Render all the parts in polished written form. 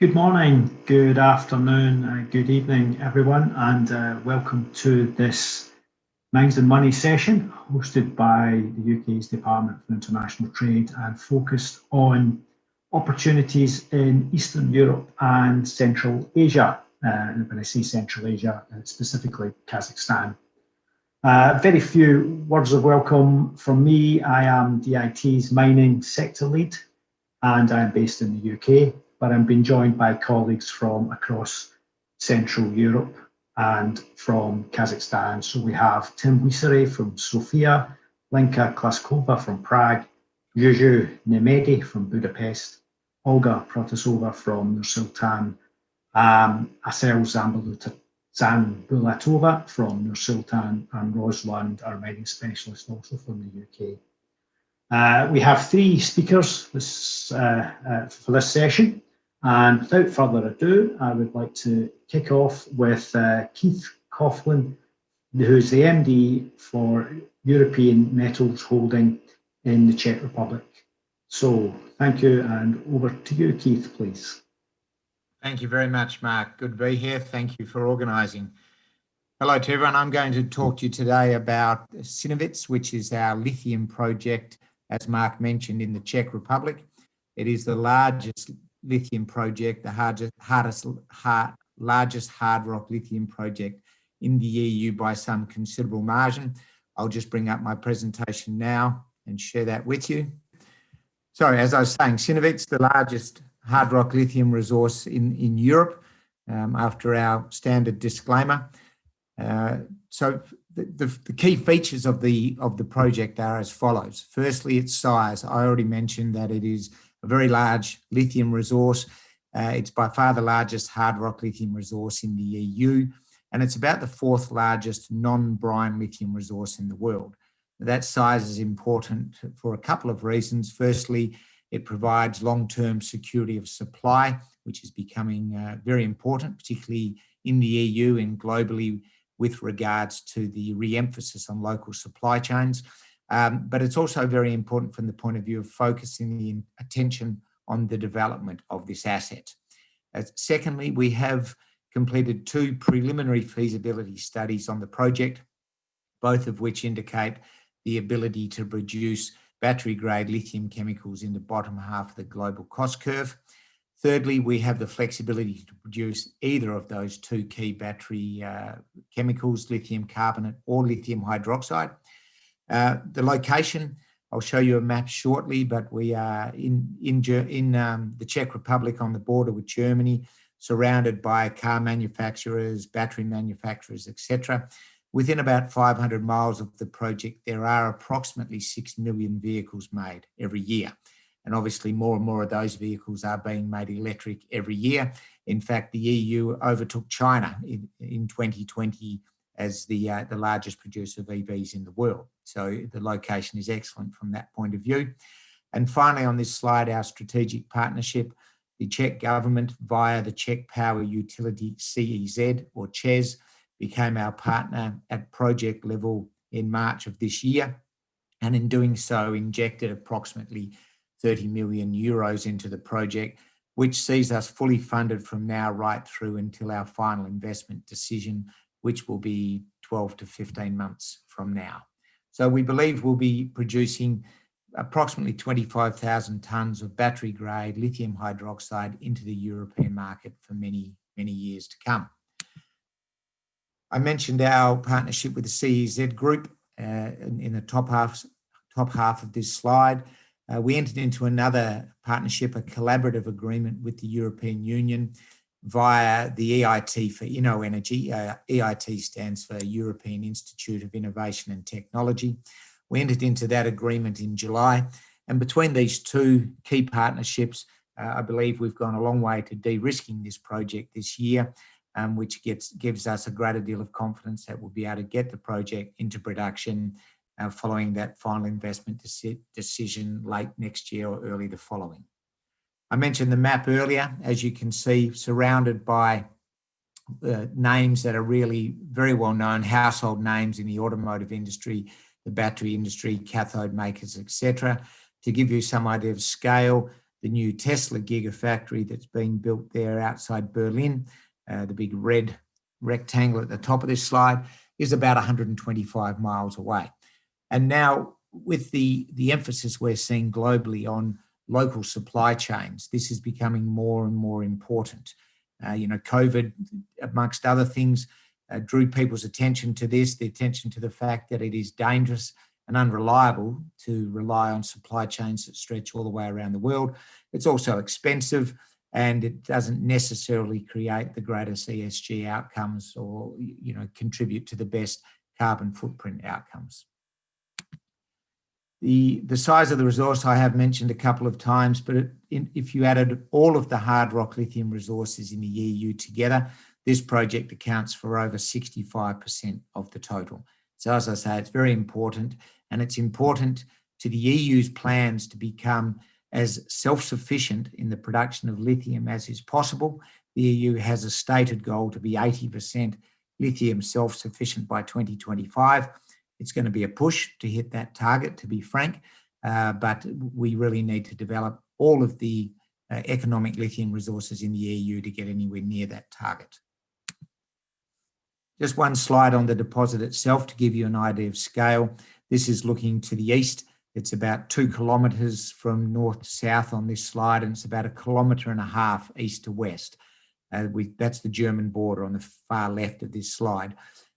Good morning, good afternoon, good evening, everyone, and welcome to this Minds and Money session hosted by the UK's Department for International Trade and focused on opportunities in Eastern Europe and Central Asia. And when I say Central Asia, specifically Kazakhstan. Very few words of welcome from me. I am DIT's mining sector lead and I'm based in the UK, but I'm being joined by colleagues from across Central Europe and from Kazakhstan. So we have Tim Wisere from Sofia, Linka Klaskova from Prague, Juju Nemedi from Budapest, Olga Protasova from Nur-Sultan, Asel Zambulatova from Nur-Sultan, and Roslund, our mining specialist, also from the UK. We have three speakers for this session, and without further ado, I would like to kick off with Keith Coughlin, who's the MD for European Metals Holding in the Czech Republic. So thank you, and over to you, Keith, please. Thank you very much, Mark. Good to be here. Thank you for organising. Hello to everyone. I'm going to talk to you today about Synovets, which is our lithium project, as Mark mentioned, in the Czech Republic. It is the largest lithium project, the largest hard rock lithium project in the EU by some considerable margin. I'll just bring up my presentation now and share that with you. So, as I was saying, Synovets, the largest hard rock lithium resource in Europe, after our standard disclaimer. So the key features of the project are as follows. Firstly, its size. I already mentioned that it is a very large lithium resource. It's by far the largest hard rock lithium resource in the EU, and it's about the fourth largest non-brine lithium resource in the world. That size is important for a couple of reasons. Firstly, it provides long-term security of supply, which is becoming very important, particularly in the EU and globally, with regards to the re-emphasis on local supply chains. But it's also very important from the point of view of focusing the attention on the development of this asset. Secondly, we have completed two preliminary feasibility studies on the project, both of which indicate the ability to produce battery-grade lithium chemicals in the bottom half of the global cost curve. Thirdly, we have the flexibility to produce either of those two key battery chemicals, lithium carbonate or lithium hydroxide. The location, I'll show you a map shortly, but we are in the Czech Republic on the border with Germany, surrounded by car manufacturers, battery manufacturers, etc. Within about 500 miles of the project, there are approximately 6 million vehicles made every year. And obviously more and more of those vehicles are being made electric every year. In fact, the EU overtook China in 2020 as the largest producer of EVs in the world. So the location is excellent from that point of view. And finally, on this slide, our strategic partnership, the Czech government via the Czech power utility CEZ or ČEZ became our partner at project level in March of this year. And in doing so, injected approximately 30 million euros into the project, which sees us fully funded from now right through until our final investment decision, which will be 12 to 15 months from now. So we believe we'll be producing approximately 25,000 tonnes of battery-grade lithium hydroxide into the European market for many, many years to come. I mentioned our partnership with the CEZ Group in the top half of this slide. We entered into another partnership, a collaborative agreement with the European Union via the EIT for InnoEnergy. EIT stands for European Institute of Innovation and Technology. We entered into that agreement in July. And between these two key partnerships, I believe we've gone a long way to de-risking this project this year, which gives us a greater deal of confidence that we'll be able to get the project into production following that final investment decision late next year or early the following. I mentioned the map earlier, as you can see, surrounded by names that are really very well known, household names in the automotive industry, the battery industry, cathode makers, etc. To give you some idea of scale, the new Tesla gigafactory that's being built there outside Berlin, the big red rectangle at the top of this slide, is about 125 miles away. And now with the emphasis we're seeing globally on local supply chains, this is becoming more and more important. COVID, amongst other things, drew people's attention to this, the attention to the fact that it is dangerous and unreliable to rely on supply chains that stretch all the way around the world. It's also expensive, and it doesn't necessarily create the greatest ESG outcomes or contribute to the best carbon footprint outcomes. The size of the resource I have mentioned a couple of times, but if you added all of the hard rock lithium resources in the EU together, this project accounts for over 65% of the total. So as I say, it's very important, and it's important to the EU's plans to become as self-sufficient in the production of lithium as is possible. The EU has a stated goal to be 80% lithium self-sufficient by 2025. It's going to be a push to hit that target, to be frank, but we really need to develop all of the economic lithium resources in the EU to get anywhere near that target. Just one slide on the deposit itself to give you an idea of scale. This is looking to the east. It's about 2 kilometres from north to south on this slide, and it's about 1.5 kilometres east to west. That's the German border on the far left of this slide.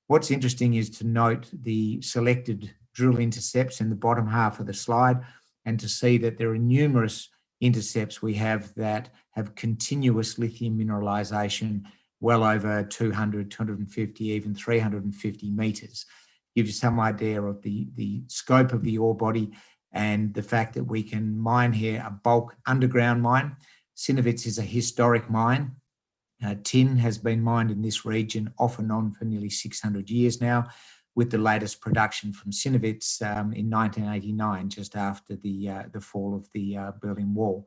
What's interesting is to note the selected drill intercepts in the bottom half of the slide, and to see that there are numerous intercepts we have that have continuous lithium mineralisation well over 200, 250, even 350 metres. Gives you some idea of the scope of the ore body and the fact that we can mine here a bulk underground mine. Cinovets is a historic mine. Tin has been mined in this region off and on for nearly 600 years now, with the latest production from Cinovets in 1989, just after the fall of the Berlin Wall.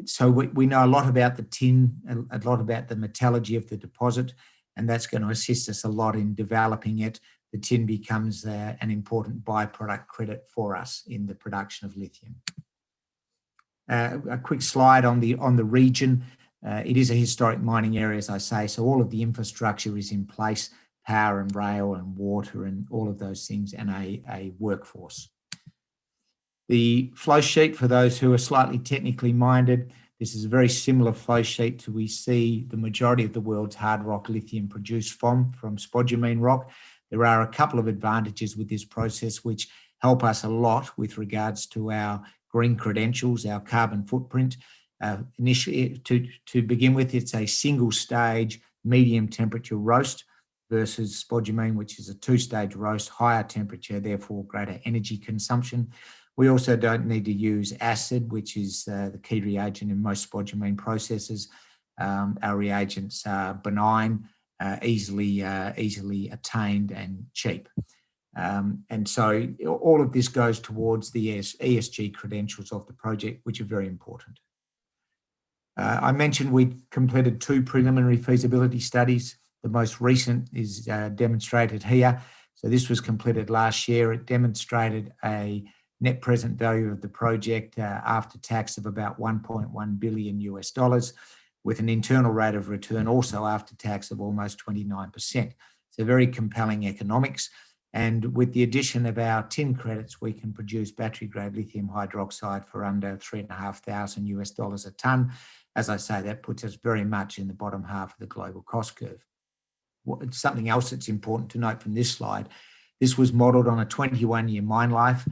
So we know a lot about the tin, a lot about the metallurgy of the deposit, and that's going to assist us a lot in developing it. The tin becomes an important byproduct credit for us in the production of lithium. A quick slide on the region. It is a historic mining area, as I say, so all of the infrastructure is in place, power and rail and water and all of those things, and a workforce. The flow sheet, for those who are slightly technically minded, this is a very similar flow sheet to we see the majority of the world's hard rock lithium produced from spodumene rock. There are a couple of advantages with this process which help us a lot with regards to our green credentials, our carbon footprint. Initially, to begin with, it's a single stage medium temperature roast versus spodumene, which is a 2-stage roast, higher temperature, therefore greater energy consumption. We also don't need to use acid, which is the key reagent in most spodumene processes. Our reagents are benign, easily attained and cheap. And so all of this goes towards the ESG credentials of the project, which are very important. I mentioned we completed 2 preliminary feasibility studies. The most recent is demonstrated here. So this was completed last year. It demonstrated a net present value of the project after tax of about $1.1 billion, with an internal rate of return also after tax of almost 29%. So very compelling economics. And with the addition of our tin credits, we can produce battery-grade lithium hydroxide for under $3,500 a tonne. As I say, that puts us very much in the bottom half of the global cost curve. Something else that's important to note from this slide, this was modelled on a 21-year mine life.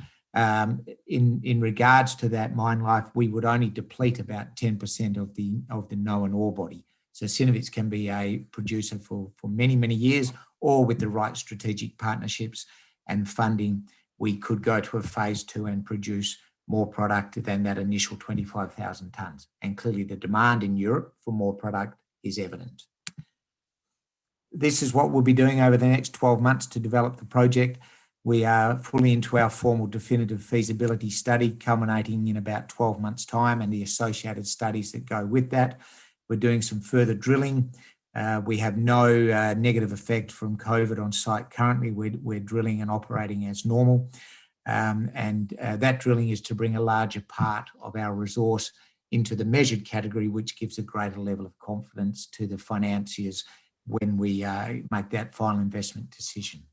In regards to that mine life, we would only deplete about 10% of the known ore body. So Cinovets can be a producer for many, many years, or with the right strategic partnerships and funding, we could go to a phase 2 and produce more product than that initial 25,000 tonnes. And clearly the demand in Europe for more product is evident. This is what we'll be doing over the next 12 months to develop the project. We are fully into our formal definitive feasibility study, culminating in about 12 months' time, and the associated studies that go with that. We're doing some further drilling. We have no negative effect from COVID on site currently. We're drilling and operating as normal. That drilling is to bring a larger part of our resource into the measured category, which gives a greater level of confidence to the financiers when we make that final investment decision.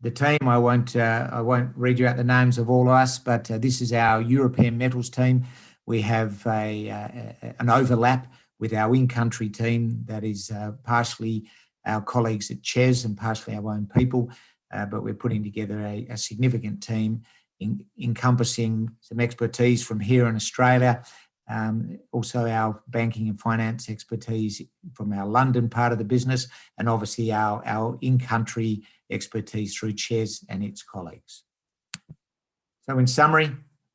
The team, I won't read you out the names of all of us, but this is our European metals team. We have an overlap with our in-country team that is partially our colleagues at Czech and partially our own people, but we're putting together a significant team encompassing some expertise from here in Australia, also our banking and finance expertise from our London part of the business, and obviously our in-country expertise through Czech and its colleagues. So in summary,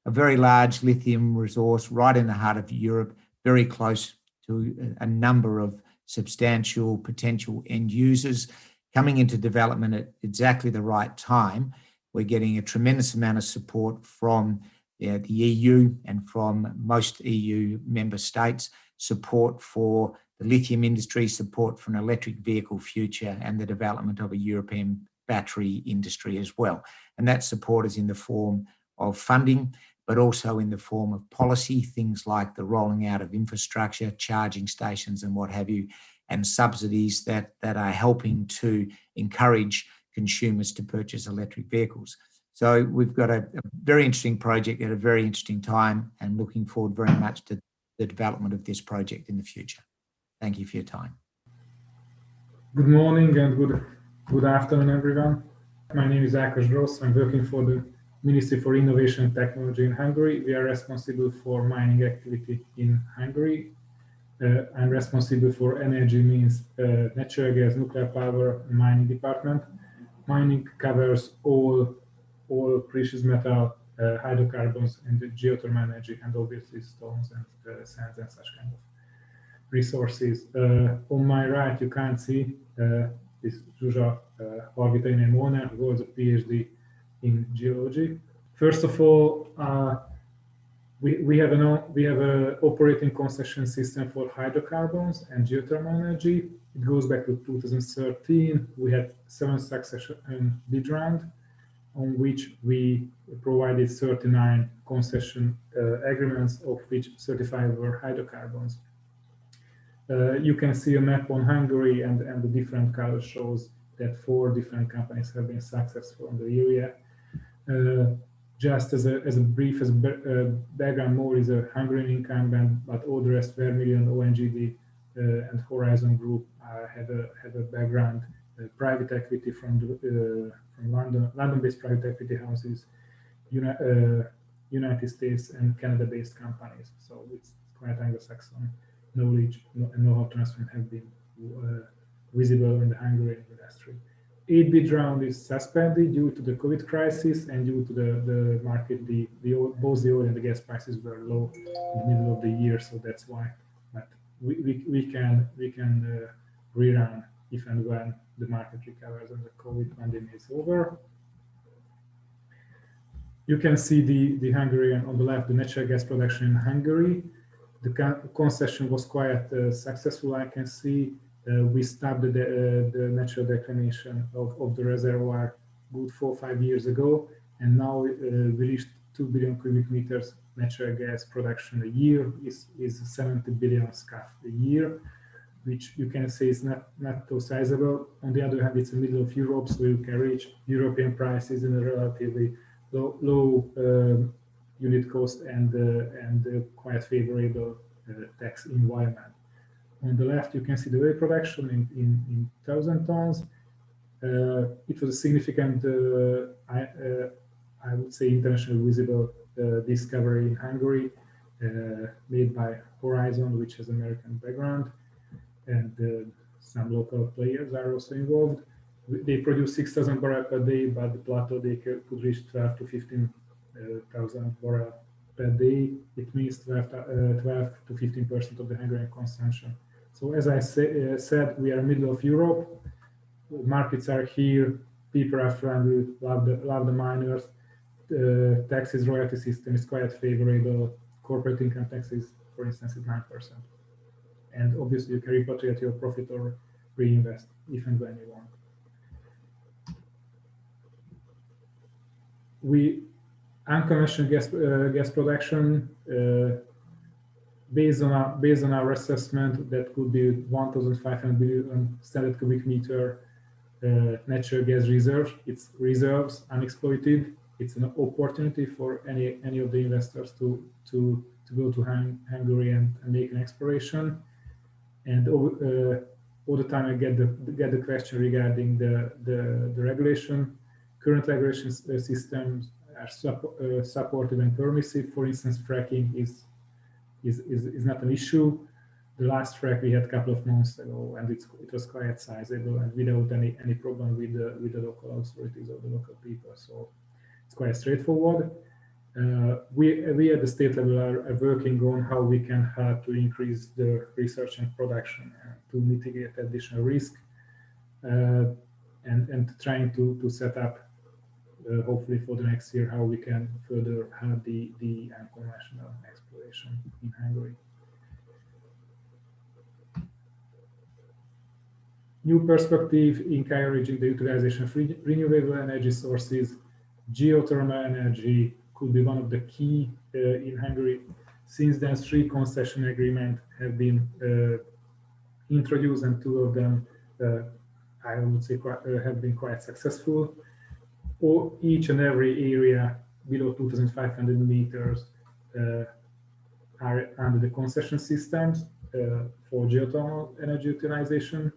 a very large lithium resource right in the heart of Europe, very close to a number of substantial potential end users coming into development at exactly the right time. We're getting a tremendous amount of support from the EU and from most EU member states, support for the lithium industry, support for an electric vehicle future, and the development of a European battery industry as well. And that support is in the form of funding, but also in the form of policy, things like the rolling out of infrastructure, charging stations and what have you, and subsidies that are helping to encourage consumers to purchase electric vehicles. So we've got a very interesting project at a very interesting time, and looking forward very much to the development of this project in the future. Thank you for your time. Good morning and good afternoon, everyone. My name is Ákos Gross. I'm working for the Ministry for Innovation and Technology in Hungary. We are responsible for mining activity in Hungary. I'm responsible for energy, means natural gas, nuclear power, and mining department. Mining covers all precious metal, hydrocarbons, and geothermal energy, and obviously stones and sands and such kind of resources. On my right, you can't see this Zsuzsa Hargitainen Molnár, who holds a PhD in geology. First of all, we have an operating concession system for hydrocarbons and geothermal energy. It goes back to 2013. We had 7 succession bid rounds, on which we provided 39 concession agreements, of which 35 were hydrocarbons. You can see a map on Hungary, and the different colors shows that 4 different companies have been successful in the area. Just as a brief background, MOL is a Hungarian incumbent, but all the rest, Vermilion, ONGD, and Horizon Group have a background, private equity from London-based private equity houses, United States and Canada-based companies. So it's quite Anglo-Saxon knowledge and know-how transfer have been visible in the Hungarian industry. 8 bid round is suspended due to the COVID crisis and due to the market. Both the oil and the gas prices were low in the middle of the year, so that's why. But we can rerun if and when the market recovers and the COVID pandemic is over. You can see the Hungarian on the left, the natural gas production in Hungary. The concession was quite successful. I can see we stopped the natural declination of the reservoir good 4 or 5 years ago, and now we reached 2 billion cubic meters natural gas production a year. Is 70 billion scf a year, which you can say is not so sizable. On the other hand, it's the middle of Europe, so you can reach European prices in a relatively low unit cost and quite favorable tax environment. On the left, you can see the oil production in 1,000 tons. It was a significant, I would say, internationally visible discovery in Hungary, made by Horizon, which has American background, and some local players are also involved. They produce 6,000 barrels per day, but the plateau they could reach 12 to 15,000 barrels per day. It means 12 to 15% of the Hungarian consumption. So as I said, we are middle of Europe. Markets are here. People are friendly, love the miners. Taxes, royalty system is quite favorable. Corporate income taxes, for instance, is 9%. And obviously, you can repatriate your profit or reinvest if and when you want. unconventional gas production, based on our assessment, that could be 1,500 billion standard cubic meter natural gas reserves. It's reserves, unexploited. It's an opportunity for any of the investors to go to Hungary and make an exploration. And all the time I get the question regarding the regulation. Current regulation systems are supportive and permissive. For instance, fracking is not an issue. The last frac we had a couple of months ago, and it was quite sizable and without any problem with the local authorities or the local people. So it's quite straightforward. We at the state level are working on how we can help to increase the research and production to mitigate additional risk, and trying to set up hopefully for the next year how we can further help the unconventional exploration in Hungary. New perspective encouraging the utilization of renewable energy sources. Geothermal energy could be one of the key in Hungary. Since then, 3 concession agreements have been introduced, and 2 of them, I would say, have been quite successful. Each and every area below 2,500 meters are under the concession systems for geothermal energy utilization.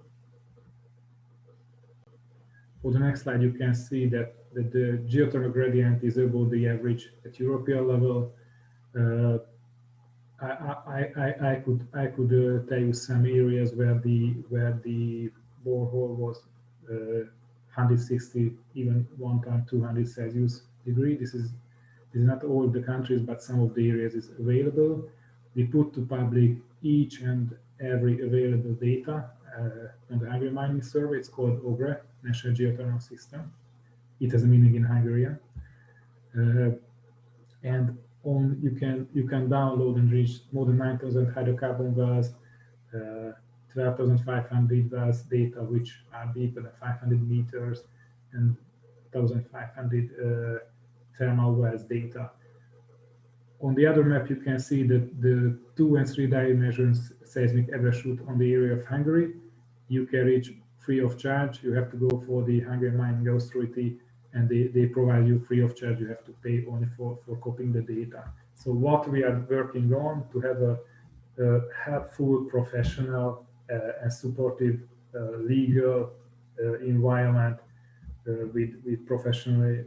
For the next slide, you can see that the geothermal gradient is above the average at European level. I could tell you some areas where the borehole was 160, even 1 time 200 Celsius degree. This is not all the countries, but some of the areas is available. We put to public each and every available data on the Hungary mining survey. It's called OGRE, National Geothermal System. It has a meaning in Hungarian. And you can download and reach more than 9,000 hydrocarbon wells, 12,500 wells data which are deeper than 500 meters, and 1,500 thermal wells data. On the other map, you can see that the 2 and 3 dimensional seismic overshoot on the area of Hungary. You can reach free of charge. You have to go for the Hungarian Mining Authority, and they provide you free of charge. You have to pay only for copying the data. So what we are working on to have a helpful, professional, and supportive legal environment with professional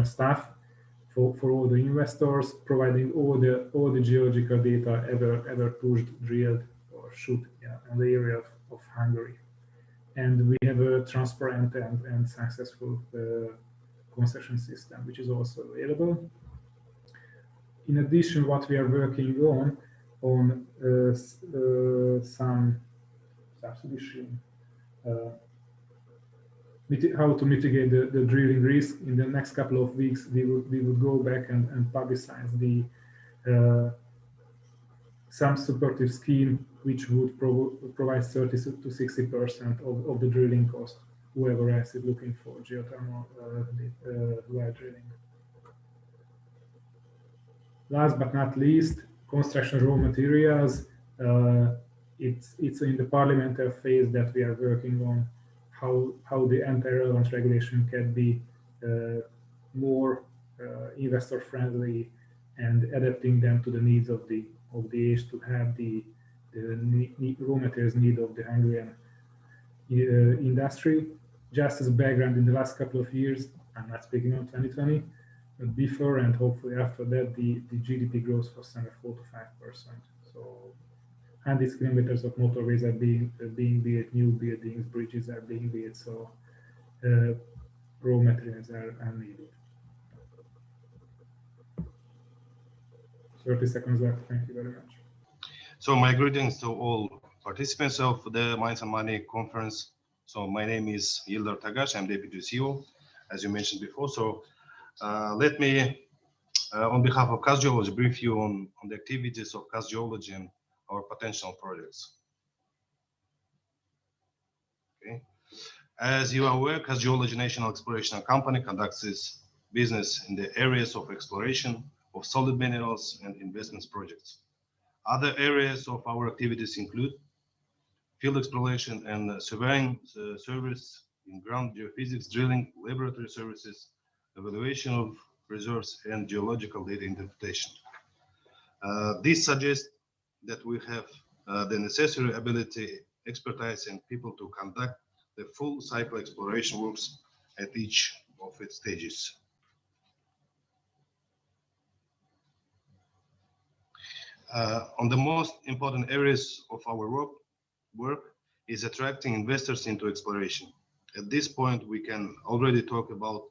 staff for all the investors, providing all the geological data ever pushed, drilled, or shoot in the area of Hungary. And we have a transparent and successful concession system, which is also available. In addition, what we are working on some subsidy scheme, how to mitigate the drilling risk. In the next couple of weeks, we would go back and publicize the some supportive scheme which would provide 30 to 60% of the drilling cost, whoever else is looking for geothermal well drilling. Last but not least, construction raw materials. It's in the parliamentary phase that we are working on how the anti-relevant regulation can be more investor friendly and adapting them to the needs of the age, to have the raw materials need of the Hungarian industry. Just as a background, in the last couple of years, I'm not speaking on 2020, but before and hopefully after that, the GDP growth was somewhere 4 to 5%. So hundreds of kilometers of motorways are being built, new buildings, bridges are being built, so raw materials are needed. 30 seconds left. Thank you very much. So my greetings to all participants of the Mines and Money conference. So my name is Yildar Tagash. I'm Deputy CEO, as you mentioned before. So let me, on behalf of Kaz Geology, brief you on the activities of Kaz Geology and our potential projects. Okay. As you are aware, Kaz Geology National Exploration Company conducts its business in the areas of exploration of solid minerals and investments projects. Other areas of our activities include field exploration and surveying service in ground geophysics, drilling, laboratory services, evaluation of reserves, and geological data interpretation. This suggests that we have the necessary ability, expertise, and people to conduct the full cycle exploration works at each of its stages. On the most important areas of our work is attracting investors into exploration. At this point, we can already talk about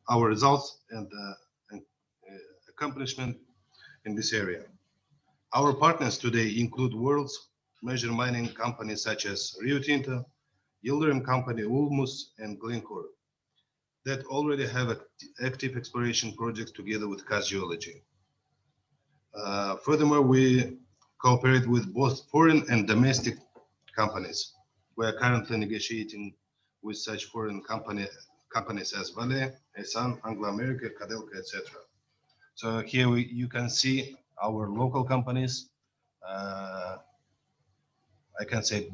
our results and accomplishment in this area. Our partners today include world's major mining companies such as Rio Tinto, Yildirim Company, Ulmus, and Glencore that already have active exploration projects together with Kaz Geology. Furthermore, we cooperate with both foreign and domestic companies. We are currently negotiating with such foreign companies as Vale, Esan, Anglo American, Kadelka, etc. So here you can see our local companies. I can say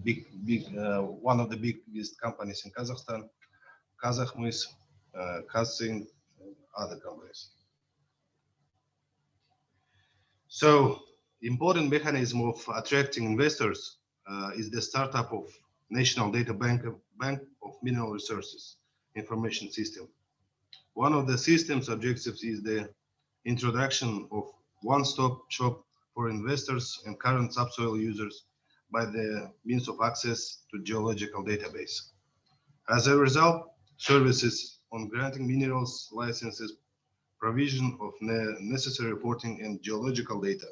one of the biggest companies in Kazakhstan, Kazakhmys, Kazzinc, and other companies. So important mechanism of attracting investors is the startup of National Data Bank of Mineral Resources information system. One of the system's objectives is the introduction of one-stop shop for investors and current subsoil users by the means of access to geological database. As a result, services on granting minerals licenses, provision of necessary reporting and geological data,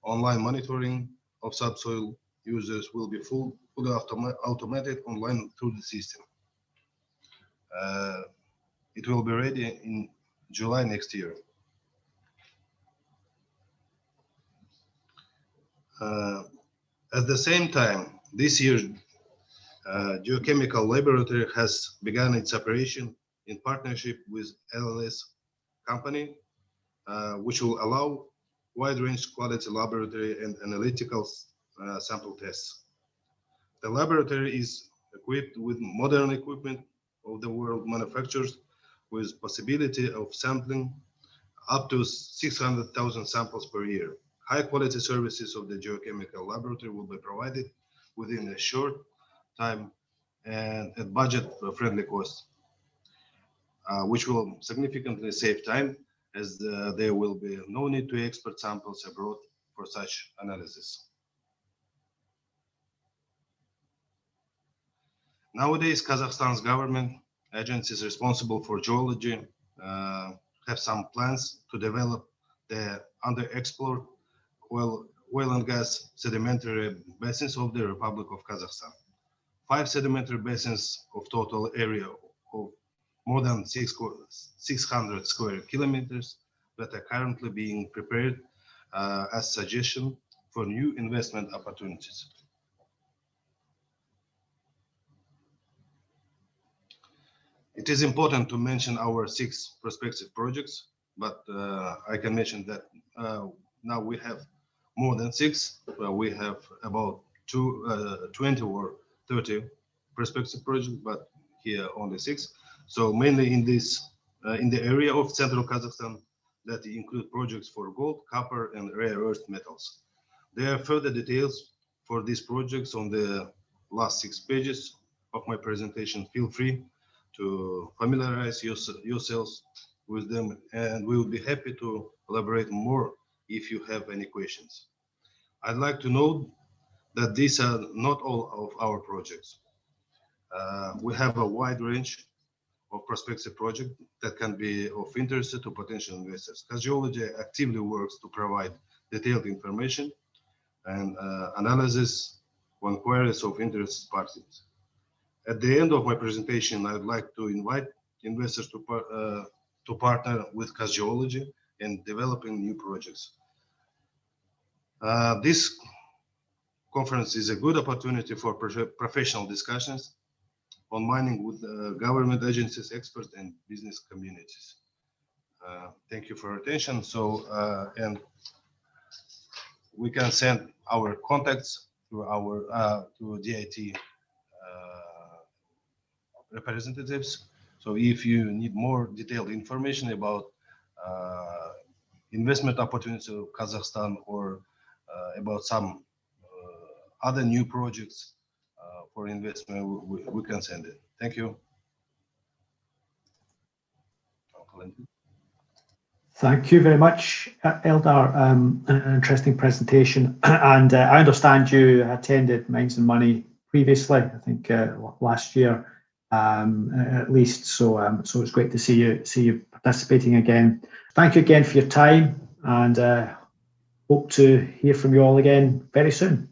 online monitoring of subsoil users will be fully automated online through the system. It will be ready in July next year. At the same time, this year, Geochemical Laboratory has begun its operation in partnership with LLS company, which will allow wide range quality laboratory and analytical sample tests. The laboratory is equipped with modern equipment of the world manufacturers with possibility of sampling up to 600,000 samples per year. High quality services of the geochemical laboratory will be provided within a short time and at budget-friendly cost, which will significantly save time as there will be no need to export samples abroad for such analysis. Nowadays, Kazakhstan's government agencies responsible for geology have some plans to develop the underexplored oil and gas sedimentary basins of the Republic of Kazakhstan. 5 sedimentary basins of total area of more than 600 square kilometers that are currently being prepared as suggestion for new investment opportunities. It is important to mention our 6 prospective projects, but I can mention that now we have more than 6. We have about 20 or 30 prospective projects, but here only 6. So mainly in this, in the area of central Kazakhstan that include projects for gold, copper, and rare earth metals. There are further details for these projects on the last 6 pages of my presentation. Feel free to familiarize yourselves with them, and we will be happy to elaborate more if you have any questions. I'd like to note that these are not all of our projects. We have a wide range of prospective projects that can be of interest to potential investors. Kaz Geology actively works to provide detailed information and analysis on queries of interested parties. At the end of my presentation, I would like to invite investors to partner with Kaz Geology in developing new projects. This conference is a good opportunity for professional discussions on mining with government agencies, experts, and business communities. Thank you for your attention. So, and we can send our contacts to our to DIT representatives. So if you need more detailed information about investment opportunities of Kazakhstan or about some other new projects for investment, we can send it. Thank you. Thank you very much, Eldar. An interesting presentation. And I understand you attended Minds and Money previously, I think last year at least. So it's great to see you participating again. Thank you again for your time, and hope to hear from you all again very soon.